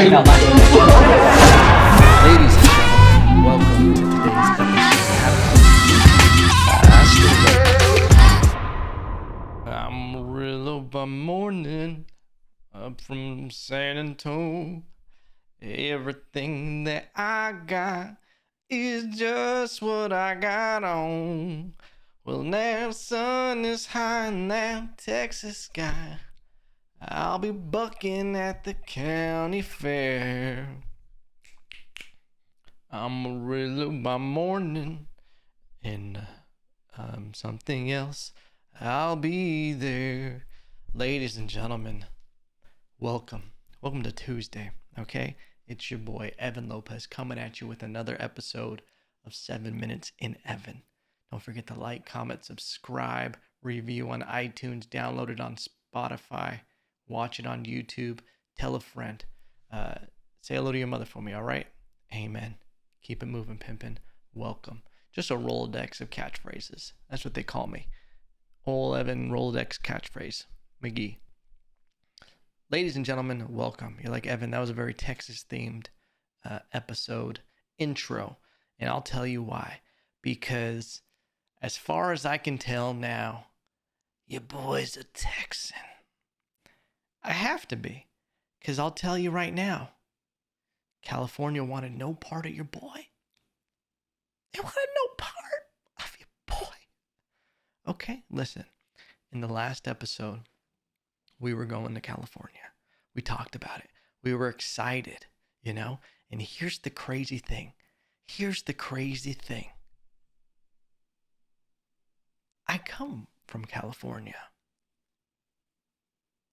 saying that last Ladies and gentlemen, welcome to today's episode. Amarillo by morning, up from San Antonio. Everything that I got is just what I got on. Well, now the sun is high in that Texas sky. I'll be bucking at the county fair. Amarillo by morning, and something else. I'll be there. Ladies and gentlemen, welcome. Welcome to Tuesday, okay? It's your boy, Evan Lopez, coming at you with another episode of 7 Minutes in Evan. Don't forget to like, comment, subscribe, review on iTunes, download it on Spotify, watch it on YouTube, tell a friend. Say hello to your mother for me, all right? Amen. Keep it moving, pimpin'. Welcome. Just a Rolodex of catchphrases. That's what they call me. Old Evan Rolodex catchphrase. McGee. Ladies and gentlemen, welcome. You're like, Evan, that was a very Texas-themed episode intro. And I'll tell you why. Because as far as I can tell now, your boy's a Texan. I have to be. Because I'll tell you right now, California wanted no part of your boy. They wanted no part of your boy. Okay, listen. In the last episode, we were going to California. We talked about it. We were excited, you know? And here's the crazy thing. I come from California.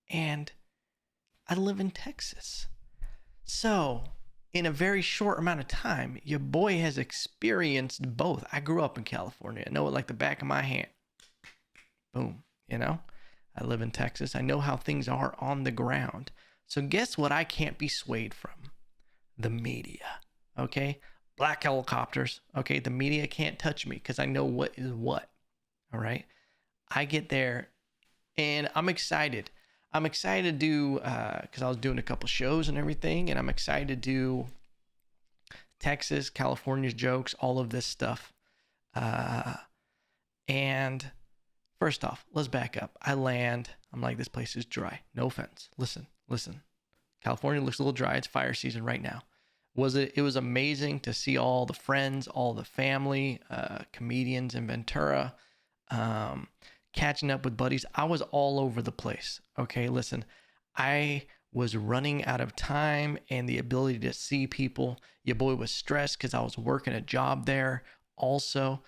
And I live in Texas. So, in a very short amount of time, your boy has experienced both. I grew up in California. I know it like the back of my hand. Boom, you know? I live in Texas. I know how things are on the ground. So guess what I can't be swayed from? The media, okay? Black helicopters, okay? The media can't touch me because I know what is what, all right? I get there and I'm excited. I'm excited to do, because I was doing a couple shows and everything, and I'm excited to do Texas, California's jokes, all of this stuff. And first off, let's back up. I land. I'm like, this place is dry. No offense. Listen. California looks a little dry. It's fire season right now. It was amazing to see all the friends, all the family, comedians in Ventura, catching up with buddies. I was all over the place. Okay, listen, I was running out of time and the ability to see people. Your boy was stressed because I was working a job there also.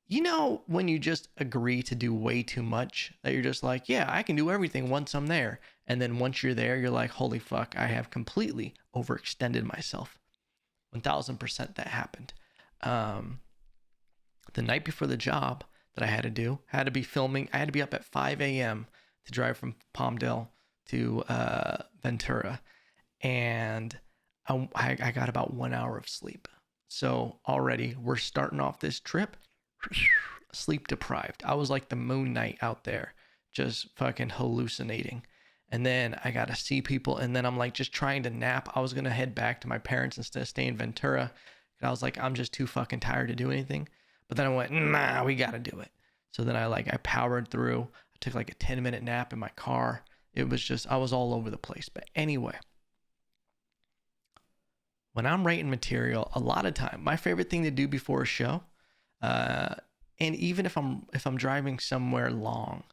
You know, when you just agree to do way too much, that you're just like, yeah, I can do everything once I'm there. And then once you're there, you're like, holy fuck, I have completely overextended myself. 1000% that happened. The night before the job that I had to do, had to be filming. I had to be up at 5 a.m. to drive from Palmdale to Ventura. And I got about 1 hour of sleep. So already we're starting off this trip sleep deprived. I was like the Moon Knight out there, just fucking hallucinating. And then I got to see people. And then I'm like just trying to nap. I was going to head back to my parents instead of staying in Ventura. And I was like, I'm just too fucking tired to do anything. But then I went, nah, we got to do it. So then I powered through. I took like a 10-minute nap in my car. It was just, I was all over the place. But anyway, when I'm writing material, a lot of time, my favorite thing to do before a show, and even if I'm driving somewhere long,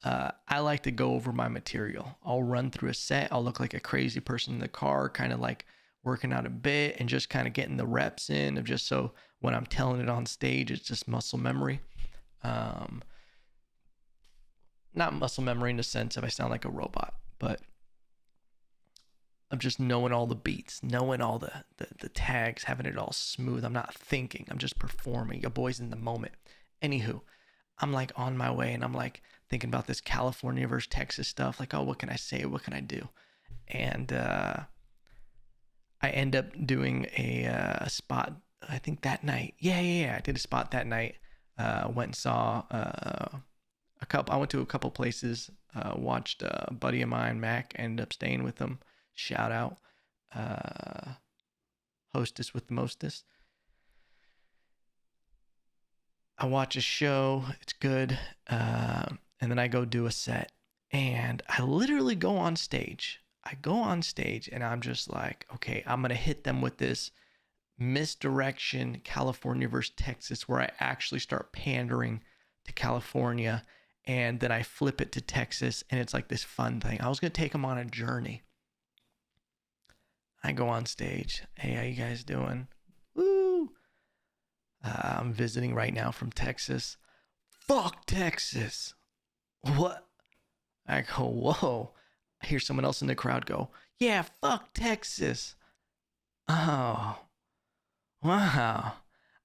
I like to go over my material. I'll run through a set. I'll look like a crazy person in the car, kind of like working out a bit and just kind of getting the reps in of just so when I'm telling it on stage, it's just muscle memory. Not muscle memory in the sense of I sound like a robot, but I'm just knowing all the beats, knowing all the tags, having it all smooth. I'm not thinking, I'm just performing. Your boy's in the moment. Anywho, I'm like on my way and I'm like thinking about this California versus Texas stuff. Like, oh, what can I say? What can I do? And I end up doing a spot, I think that night. Yeah. I did a spot that night. Went and saw I went to a couple places, watched a buddy of mine, Mac, ended up staying with him. Shout out. hostess with the mostest. I watch a show, it's good, and then I go do a set, and I literally go on stage. And I'm just like, okay, I'm gonna hit them with this misdirection, California versus Texas, where I actually start pandering to California, and then I flip it to Texas, and it's like this fun thing. I was gonna take them on a journey. I go on stage. Hey, how you guys doing? Woo! I'm visiting right now from Texas. Fuck Texas. What? I go, whoa. I hear someone else in the crowd go, yeah, fuck Texas. Oh, wow.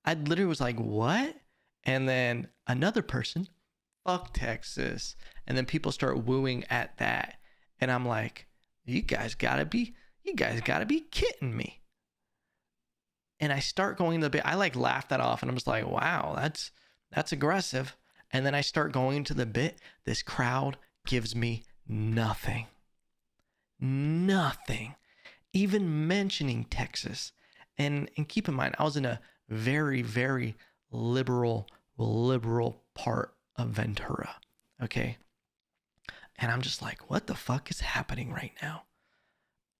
I literally was like, what? And then another person, fuck Texas. And then people start wooing at that. And I'm like, you guys gotta be kidding me. And I start going to the bit. I like laugh that off, and I'm just like, wow, that's aggressive. And then I start going to the bit. This crowd gives me nothing. Even mentioning Texas. And keep in mind, I was in a very, very liberal part of Ventura. Okay. And I'm just like, what the fuck is happening right now?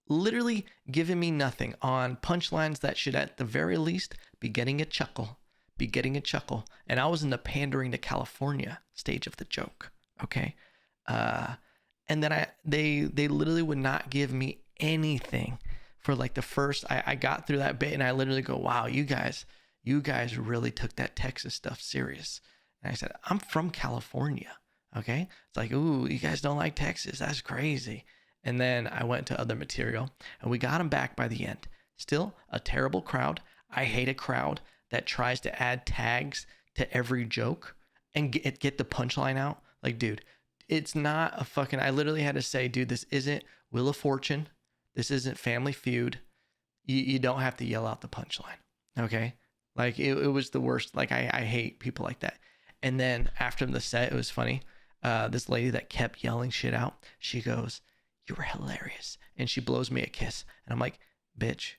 Literally giving me nothing on punchlines that should at the very least be getting a chuckle. And I was in the pandering to California stage of the joke. Okay. And then they literally would not give me anything for like the first, I got through that bit, and I literally go, wow, you guys really took that Texas stuff serious. And I said, I'm from California. Okay. It's like, ooh, you guys don't like Texas. That's crazy. And then I went to other material, and we got them back by the end. Still a terrible crowd. I hate a crowd that tries to add tags to every joke and get the punchline out. Like, dude, it's not a fucking, I literally had to say, dude, this isn't Wheel of Fortune. This isn't Family Feud. You don't have to yell out the punchline. Okay. Like it was the worst. Like I hate people like that. And then after the set, it was funny. This lady that kept yelling shit out, she goes, you were hilarious. And she blows me a kiss. And I'm like, bitch,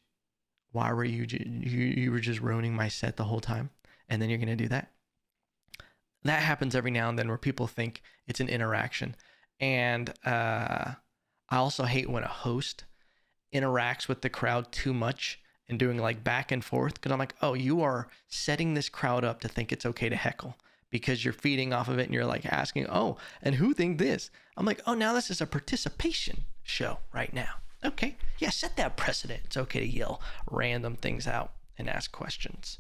why were you were just ruining my set the whole time? And then you're going to do that? That happens every now and then where people think it's an interaction. And I also hate when a host interacts with the crowd too much and doing like back and forth. Because I'm like, oh, you are setting this crowd up to think it's okay to heckle because you're feeding off of it, and you're like asking, oh, and who think this? I'm like, oh, now this is a participation show right now. Okay, yeah, set that precedent. It's okay to yell random things out and ask questions.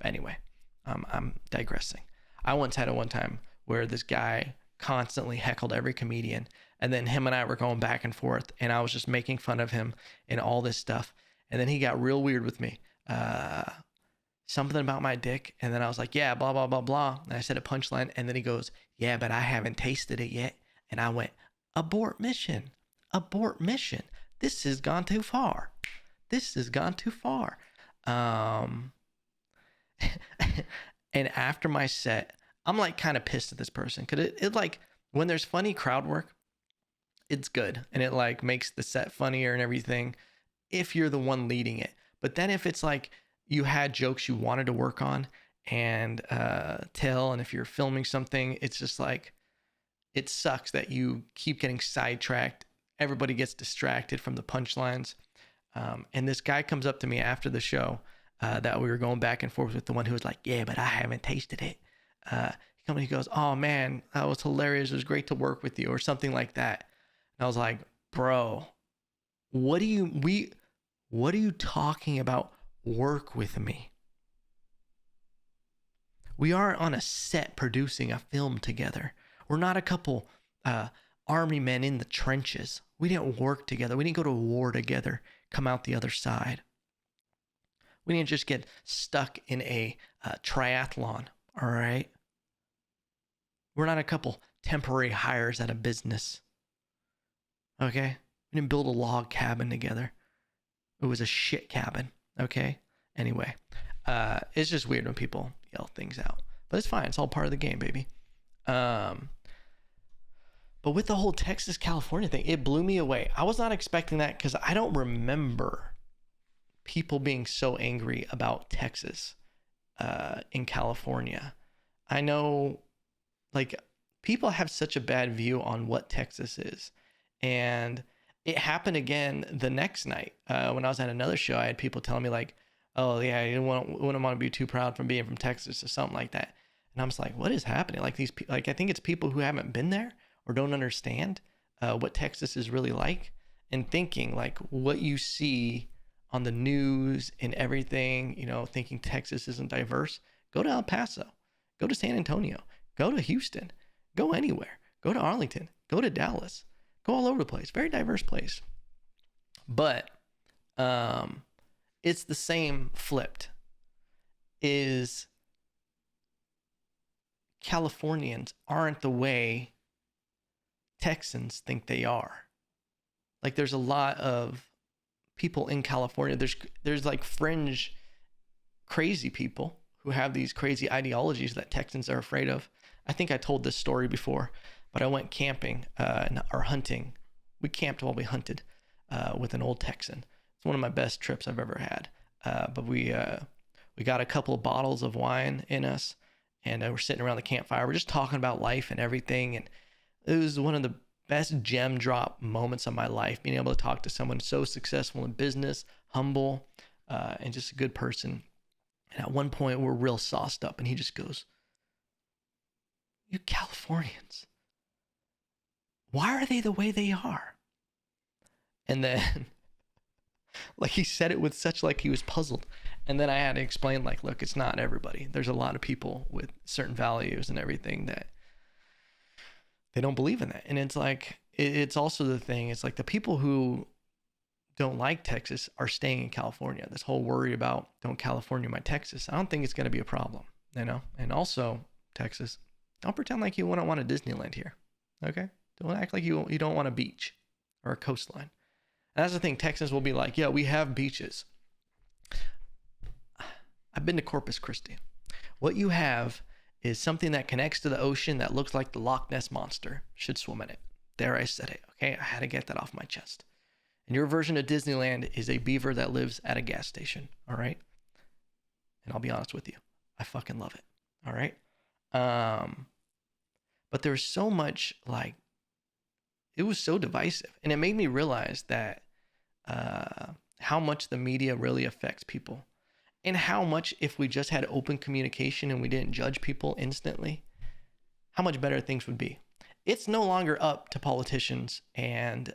Anyway, I'm digressing. I once had one time where this guy constantly heckled every comedian, and then him and I were going back and forth, and I was just making fun of him and all this stuff. And then he got real weird with me. Something about my dick, and then I was like, yeah, blah, blah, blah, blah. And I said a punchline, and then he goes, yeah, but I haven't tasted it yet. And I went, abort mission. This has gone too far. And after my set, I'm like kind of pissed at this person, because it like, when there's funny crowd work, it's good, and it like makes the set funnier and everything if you're the one leading it. But then if it's like you had jokes you wanted to work on and tell, and if you're filming something, it's just like, it sucks that you keep getting sidetracked. Everybody gets distracted from the punchlines. And this guy comes up to me after the show that we were going back and forth with, the one who was like, yeah, but I haven't tasted it. He goes, oh man, that was hilarious. It was great to work with you, or something like that. And I was like, bro, what are you talking about? Work with me. We are on a set producing a film together. We're not a couple army men in the trenches. We didn't work together. We didn't go to war together, come out the other side. We didn't just get stuck in a triathlon, all right? We're not a couple temporary hires at a business, okay? We didn't build a log cabin together. It was a shit cabin, okay? Anyway, it's just weird when people yell things out. But it's fine. It's all part of the game, baby. But with the whole Texas, California thing, it blew me away. I was not expecting that because I don't remember people being so angry about Texas in California. I know, like, people have such a bad view on what Texas is. And it happened again the next night when I was at another show. I had people telling me, like, oh, yeah, you wouldn't want to be too proud from being from Texas or something like that. And I'm just like, what is happening? Like, I think it's people who haven't been there or don't understand what Texas is really like, and thinking like what you see on the news and everything, thinking Texas isn't diverse. Go to El Paso, go to San Antonio, go to Houston, go anywhere, go to Arlington, go to Dallas, go all over the place. Very diverse place. But it's the same flipped. Is Californians aren't the way Texans think they are. Like, there's a lot of people in California. There's like fringe crazy people who have these crazy ideologies that Texans are afraid of. I think I told this story before, but I went camping or hunting. We camped while we hunted with an old Texan. It's one of my best trips I've ever had. But we got a couple of bottles of wine in us, and we're sitting around the campfire. We're just talking about life and everything. And it was one of the best gem drop moments of my life, being able to talk to someone so successful in business, humble, and just a good person. And at one point, we're real sauced up, and he just goes, "You Californians, why are they the way they are?" And then, like, he said it with such, like, he was puzzled. And then I had to explain, like, look, it's not everybody. There's a lot of people with certain values and everything that they don't believe in that. And it's like, it's also the thing, it's like the people who don't like Texas are staying in California. This whole worry about don't California my Texas, I don't think it's going to be a problem, And also, Texas, don't pretend like you wouldn't want a Disneyland here, okay? Don't act like you don't want a beach or a coastline. And that's the thing, Texans will be like, yeah, we have beaches. I've been to Corpus Christi. What you have is something that connects to the ocean that looks like the Loch Ness Monster should swim in it. There, I said it, okay? I had to get that off my chest. And your version of Disneyland is a beaver that lives at a gas station, all right? And I'll be honest with you, I fucking love it, all right? But there's so much, like, it was so divisive. And it made me realize that how much the media really affects people. And how much, if we just had open communication and we didn't judge people instantly, how much better things would be. It's no longer up to politicians and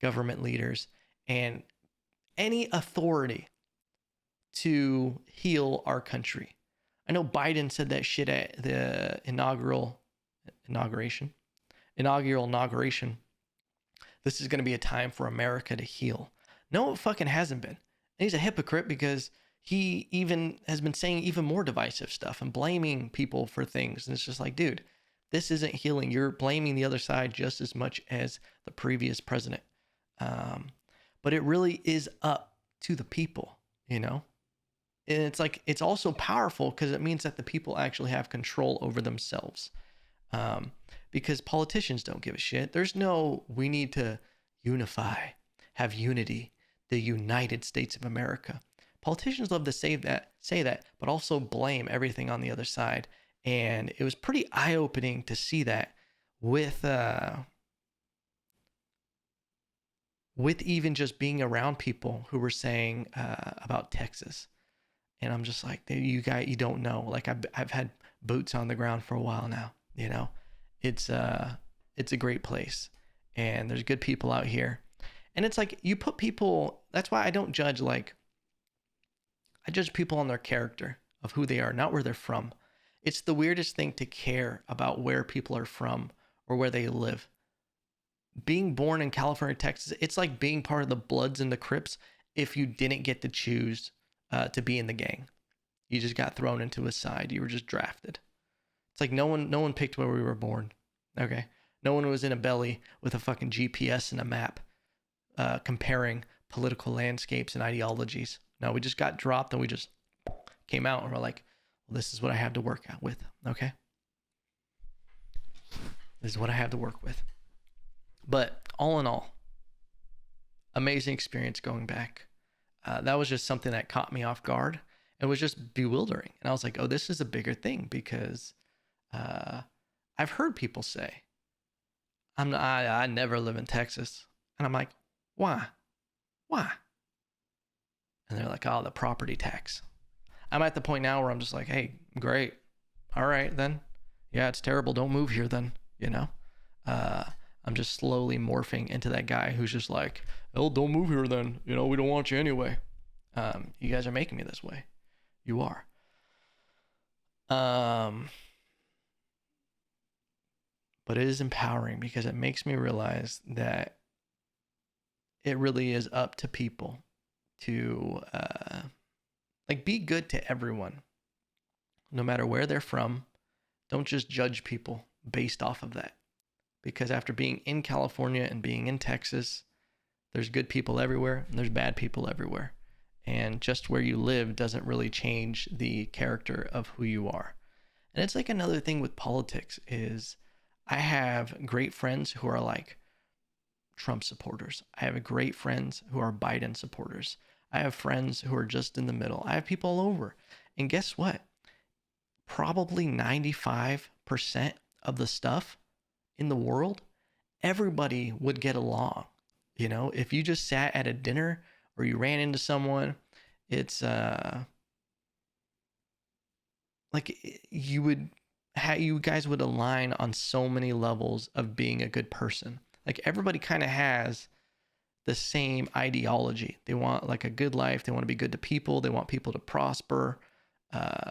government leaders and any authority to heal our country. I know Biden said that shit at the inaugural inauguration. This is going to be a time for America to heal. No, it fucking hasn't been. And he's a hypocrite because he even has been saying even more divisive stuff and blaming people for things. And it's just like, dude, this isn't healing. You're blaming the other side just as much as the previous president. But it really is up to the people, And it's like, it's also powerful because it means that the people actually have control over themselves. Because politicians don't give a shit. There's no, we need to unify, have unity, the United States of America. Politicians love to say that, but also blame everything on the other side. And it was pretty eye-opening to see that with even just being around people who were saying about Texas. And I'm just like, you don't know. Like, I've had boots on the ground for a while now, It's a great place, and there's good people out here. And it's like, you put people, that's why I don't judge, like, I judge people on their character of who they are, not where they're from. It's the weirdest thing to care about where people are from or where they live. Being born in California, Texas, it's like being part of the Bloods and the Crips if you didn't get to choose to be in the gang. You just got thrown into a side. You were just drafted. It's like no one picked where we were born, okay? No one was in a belly with a fucking GPS and a map comparing political landscapes and ideologies. No, we just got dropped and we just came out and we're like, well, this is what I have to work out with, okay? This is what I have to work with. But all in all, amazing experience going back. That was just something that caught me off guard. It was just bewildering. And I was like, oh, this is a bigger thing because I've heard people say, I never live in Texas. And I'm like, why? Why? And they're like, oh, the property tax. I'm at the point now where I'm just like, hey, great. All right, then. Yeah, it's terrible. Don't move here then, you know? I'm just slowly morphing into that guy who's just like, oh, don't move here then. You know, we don't want you anyway. You guys are making me this way. You are. But it is empowering because it makes me realize that it really is up to people to like be good to everyone, no matter where they're from. Don't just judge people based off of that. Because after being in California and being in Texas, there's good people everywhere and there's bad people everywhere. And just where you live doesn't really change the character of who you are. And it's like another thing with politics is I have great friends who are like Trump supporters. I have great friends who are Biden supporters. I have friends who are just in the middle. I have people all over. And guess what? Probably 95% of the stuff in the world, everybody would get along. You know, if you just sat at a dinner or you ran into someone, it's like you guys would align on so many levels of being a good person. Like everybody kind of has the same ideology. They want like a good life. They want to be good to people. They want people to prosper,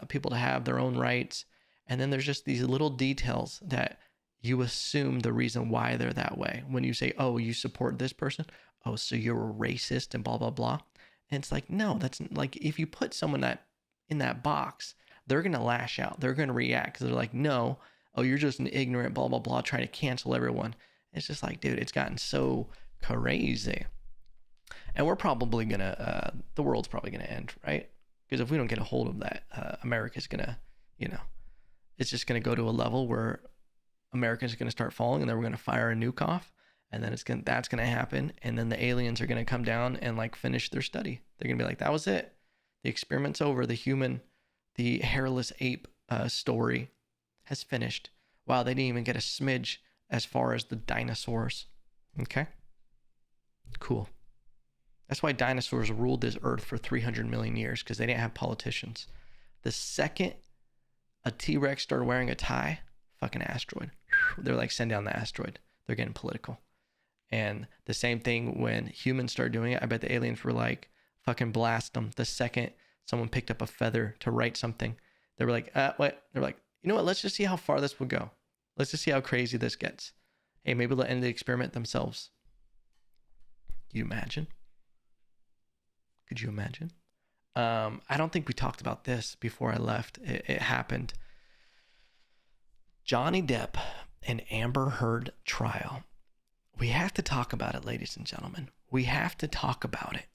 people to have their own rights. And then there's just these little details that you assume the reason why they're that way. When you say, oh, you support this person. Oh, so you're a racist and blah, blah, blah. And it's like, no, that's like, if you put someone that in that box, they're going to lash out. They're going to react because they're like, no, oh, you're just an ignorant, blah, blah, blah, trying to cancel everyone. It's just like, dude, it's gotten so crazy. And we're probably going to, the world's probably going to end, right? Because if we don't get a hold of that, America's going to, it's just going to go to a level where America's going to start falling and then we're going to fire a nuke off. And then that's going to happen. And then the aliens are going to come down and like finish their study. They're going to be like, that was it. The experiment's over. The hairless ape story has finished. Wow, they didn't even get a smidge as far as the dinosaurs. Okay? Cool. That's why dinosaurs ruled this earth for 300 million years, because they didn't have politicians. The second a T-Rex started wearing a tie, fucking asteroid. They're like, send down the asteroid. They're getting political. And the same thing when humans started doing it, I bet the aliens were like, fucking blast them. The second someone picked up a feather to write something, they were like, what? They're like, you know what? Let's just see how far this will go. Let's just see how crazy this gets. Hey, maybe they'll end the experiment themselves. Can you imagine? Could you imagine? I don't think we talked about this before I left. It happened. Johnny Depp and Amber Heard trial. We have to talk about it, ladies and gentlemen. We have to talk about it.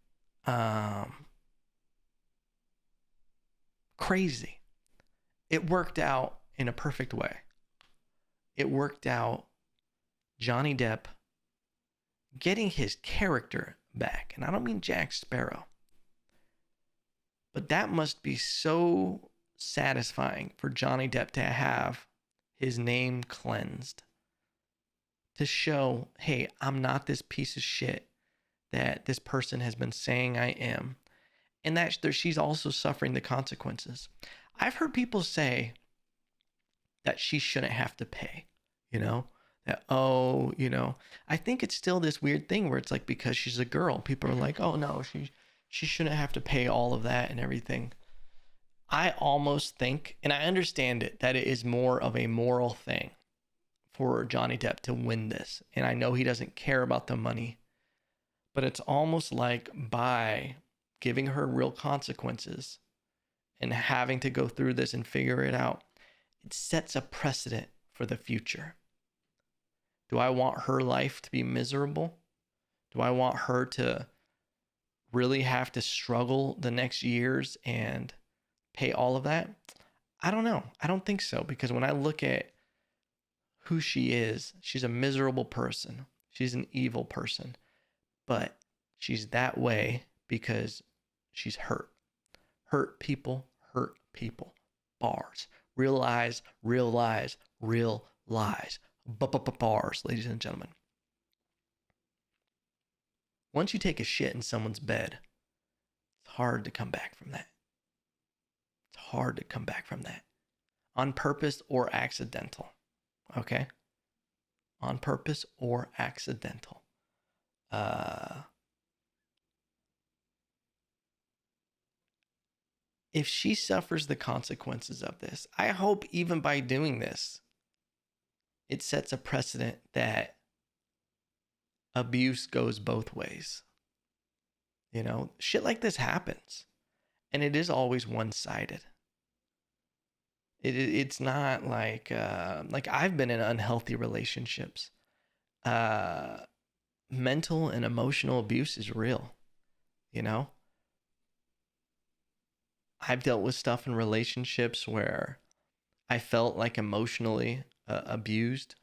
Crazy. It worked out in a perfect way. It worked out Johnny Depp getting his character back. And I don't mean Jack Sparrow. But that must be so satisfying for Johnny Depp to have his name cleansed. To show, hey, I'm not this piece of shit that this person has been saying I am. And that she's also suffering the consequences. I've heard people say that she shouldn't have to pay, that, I think it's still this weird thing where it's like, because she's a girl, people are like, oh no, she shouldn't have to pay all of that and everything. I almost think, and I understand it, that it is more of a moral thing for Johnny Depp to win this. And I know he doesn't care about the money, but it's almost like by giving her real consequences and having to go through this and figure it out, it sets a precedent for the future. Do I want her life to be miserable? Do I want her to really have to struggle the next years and pay all of that? I don't know. I don't think so, because when I look at who she is. She's a miserable person. She's an evil person. But she's that way because she's hurt. Hurt people, hurt people. Bars. Real lies, real lies, real lies. Bars, ladies and gentlemen. Once you take a shit in someone's bed, it's hard to come back from that. It's hard to come back from that. On purpose or accidental. Okay? On purpose or accidental. If she suffers the consequences of this, I hope even by doing this, it sets a precedent that abuse goes both ways. You know, shit like this happens. And it is always one-sided. It's not like I've been in unhealthy relationships. Mental and emotional abuse is real, you know? I've dealt with stuff in relationships where I felt like emotionally abused.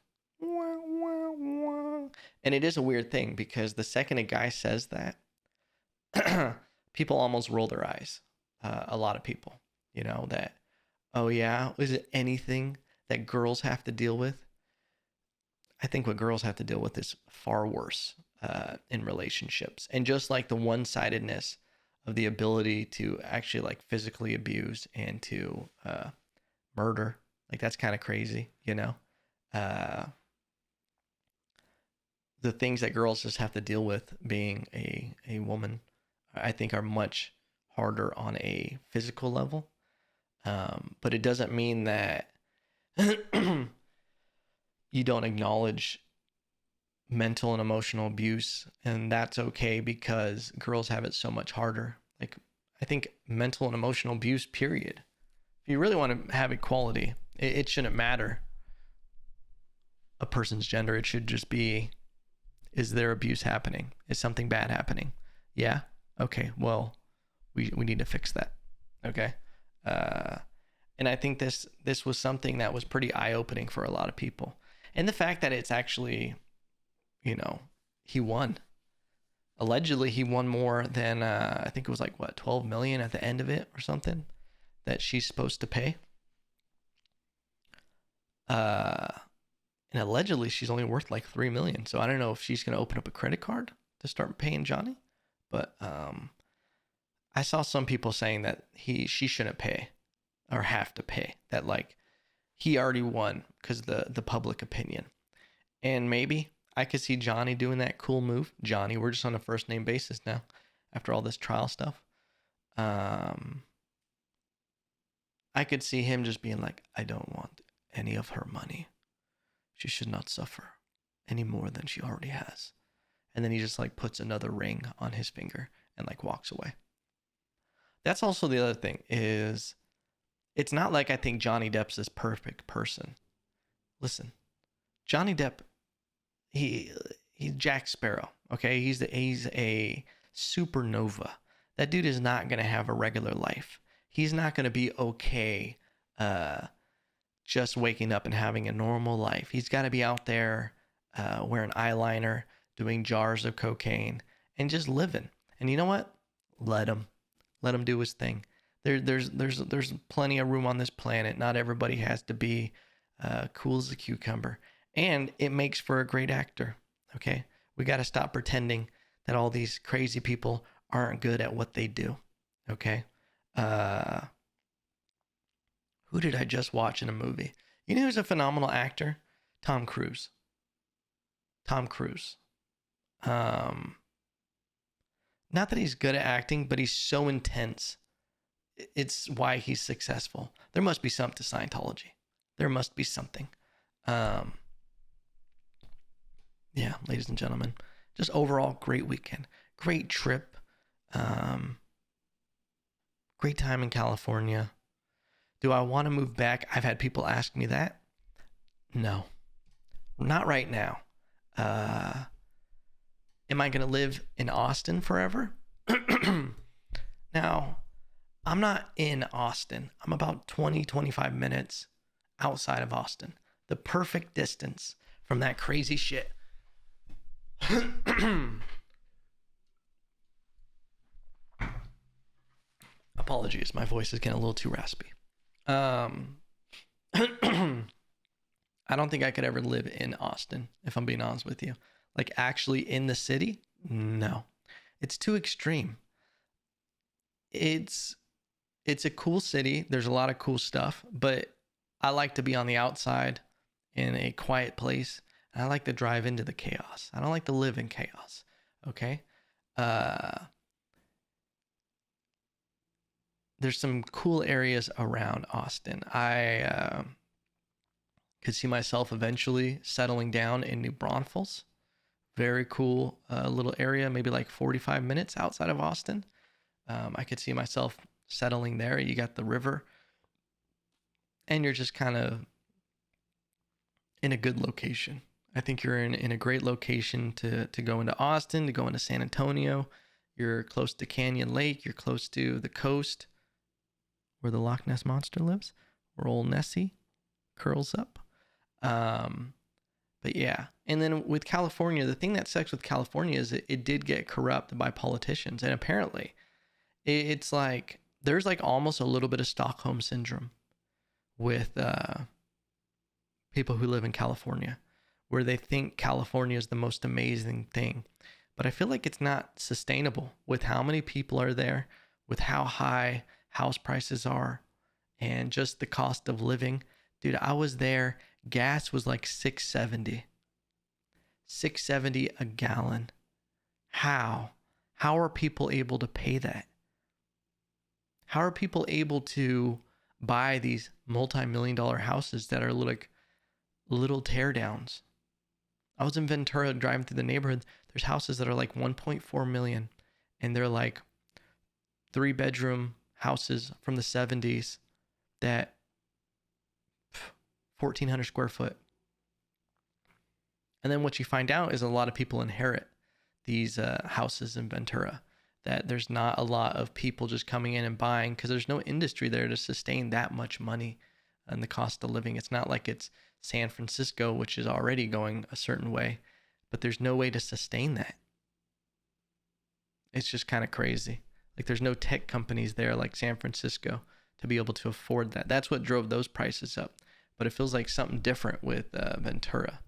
And it is a weird thing because the second a guy says that, people almost roll their eyes. A lot of people, you know, that, oh yeah, is it anything that girls have to deal with? I think what girls have to deal with is far worse in relationships. And just like the one-sidedness of the ability to actually like physically abuse and to murder, like that's kind of crazy, you know? The things that girls just have to deal with being a woman, I think are much harder on a physical level. But it doesn't mean that you don't acknowledge mental and emotional abuse, and that's okay because girls have it so much harder. Like, I think mental and emotional abuse, period. If you really want to have equality, it shouldn't matter a person's gender. It should just be, is there abuse happening? Is something bad happening? Yeah? Okay, well, we need to fix that. Okay? And I think this was something that was pretty eye-opening for a lot of people. And the fact that it's actually, you know, he won. Allegedly, he won more than, I think it was like, what, 12 million at the end of it or something that she's supposed to pay. And allegedly, she's only worth like 3 million. So I don't know if she's going to open up a credit card to start paying Johnny. But I saw some people saying that she shouldn't pay or have to pay. That like he already won because the public opinion. And maybe I could see Johnny doing that cool move. Johnny, we're just on a first name basis now after all this trial stuff. I could see him just being like, I don't want any of her money. She should not suffer any more than she already has. And then he just like puts another ring on his finger and like walks away. That's also the other thing is it's not like I think Johnny Depp's this perfect person. Listen, Johnny Depp, he's Jack Sparrow, okay? He's a supernova. That dude is not going to have a regular life. He's not going to be okay just waking up and having a normal life. He's got to be out there wearing eyeliner, doing jars of cocaine, and just living. And you know what? Let him do his thing. There's plenty of room on this planet. Not everybody has to be cool as a cucumber. And it makes for a great actor, okay? We got to stop pretending that all these crazy people aren't good at what they do, okay? Who did I just watch in a movie? You know who's a phenomenal actor? Tom Cruise. Not that he's good at acting, but he's so intense. It's why he's successful. There must be something to Scientology. There must be something. Yeah, ladies and gentlemen, just overall great weekend, great trip, great time in California. Do I want to move back? I've had people ask me that. No, not right now. Am I going to live in Austin forever? Now, I'm not in Austin. I'm about 20, 25 minutes outside of Austin. the perfect distance from that crazy shit. Apologies, my voice is getting a little too raspy. I don't think I could ever live in Austin, if I'm being honest with you. Like, actually in the city? No. It's too extreme. It's a cool city. There's a lot of cool stuff, but I like to be on the outside in a quiet place. And I like to drive into the chaos. I don't like to live in chaos. Okay? There's some cool areas around Austin. I could see myself eventually settling down in New Braunfels. Very cool little area, maybe like 45 minutes outside of Austin. I could see myself settling there. You got the river, and you're just kind of in a good location. I think you're in a great location to go into Austin, to go into San Antonio. You're close to Canyon Lake. You're close to the coast where the Loch Ness Monster lives, where old Nessie curls up. But yeah. And then with California, the thing that sucks with California is it did get corrupt by politicians. And apparently it's like, there's like almost a little bit of Stockholm syndrome with people who live in California, where they think California is the most amazing thing. But I feel like it's not sustainable with how many people are there, with how high house prices are, and just the cost of living. Dude, I was there. Gas was like $6.70 a gallon. How are people able to pay that? How are people able to buy these multi-million-dollar houses that are like little teardowns? I was in Ventura driving through the neighborhood. There's houses that are like 1.4 million, and they're like 3-bedroom houses from the 70s that 1,400 square foot. And then what you find out is a lot of people inherit these houses in Ventura, that there's not a lot of people just coming in and buying because there's no industry there to sustain that much money and the cost of living. It's not like it's San Francisco, which is already going a certain way, but there's no way to sustain that. It's just kind of crazy. Like, there's no tech companies there like San Francisco to be able to afford that. That's what drove those prices up. But it feels like something different with Ventura,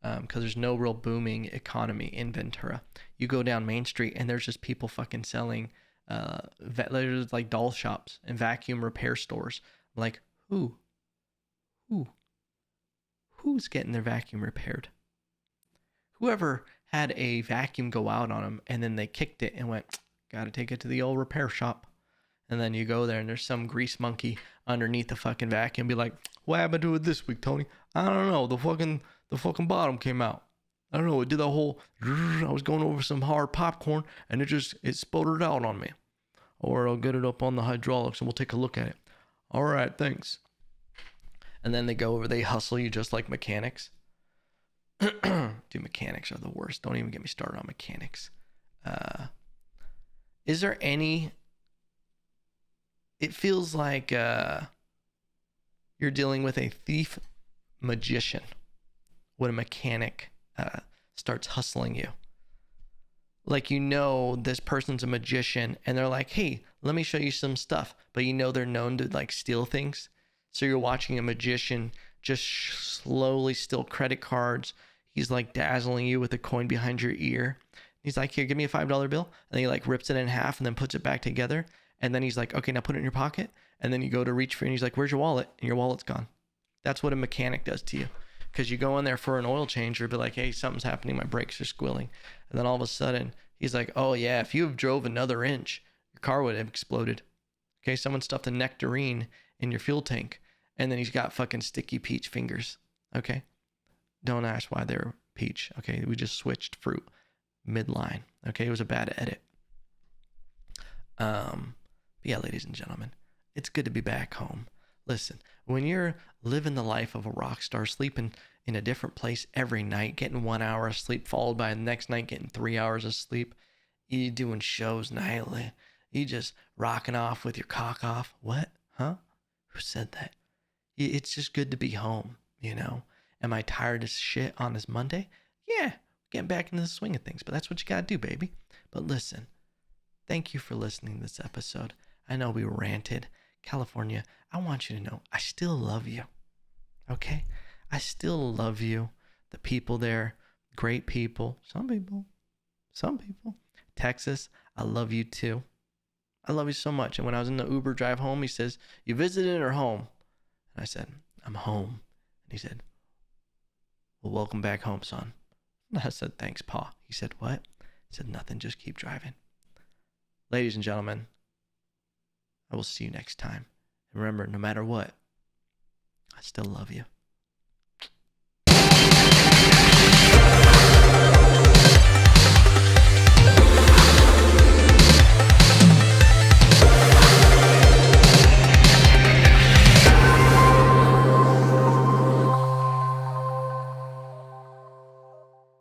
because there's no real booming economy in Ventura. You go down Main Street and there's just people fucking selling, there's like doll shops and vacuum repair stores. Like, who's getting their vacuum repaired? Whoever had a vacuum go out on them and then they kicked it and went, gotta take it to the old repair shop. And then you go there and there's some grease monkey underneath the fucking vacuum. Be like, what happened to it this week, Tony? I don't know. The fucking bottom came out. I don't know. It did the whole, I was going over some hard popcorn and it sputtered out on me. Or I'll get it up on the hydraulics and we'll take a look at it. All right, thanks. And then they go over, they hustle you just like mechanics. Dude, mechanics are the worst. Don't even get me started on mechanics. Is there any... It feels like you're dealing with a thief magician when a mechanic starts hustling you. Like, you know, this person's a magician and they're like, hey, let me show you some stuff. But you know they're known to like steal things. So you're watching a magician just slowly steal credit cards. He's like dazzling you with a coin behind your ear. He's like, here, give me a $5 bill. And then he like rips it in half and then puts it back together. And then he's like, okay, now put it in your pocket. And then you go to reach for it and he's like, where's your wallet? And your wallet's gone. That's what a mechanic does to you. Because you go in there for an oil change or be like, hey, something's happening. My brakes are squealing. And then all of a sudden he's like, oh yeah, if you have drove another inch, your car would have exploded. Okay, someone stuffed a nectarine in your fuel tank. And then he's got fucking sticky peach fingers. Okay. Don't ask why they're peach. Okay. We just switched fruit midline. Okay. It was a bad edit. Yeah, ladies and gentlemen, it's good to be back home. Listen, when you're living the life of a rock star, sleeping in a different place every night, getting 1 hour of sleep, followed by the next night getting 3 hours of sleep, you doing shows nightly, you just rocking off with your cock off. What? Huh? Who said that? It's just good to be home, you know? Am I tired as shit on this Monday? Yeah, getting back into the swing of things, but that's what you gotta do, baby. But listen, thank you for listening to this episode. I know we ranted. California, I want you to know I still love you. Okay? I still love you. The people there, great people. Some people. Texas, I love you too. I love you so much. And when I was in the Uber drive home, he says, "You visited or home?" And I said, "I'm home." And he said, "Well, welcome back home, son." And I said, "Thanks, Pa." He said, "What?" He said, "Nothing, just keep driving." Ladies and gentlemen, I will see you next time. And remember, no matter what, I still love you.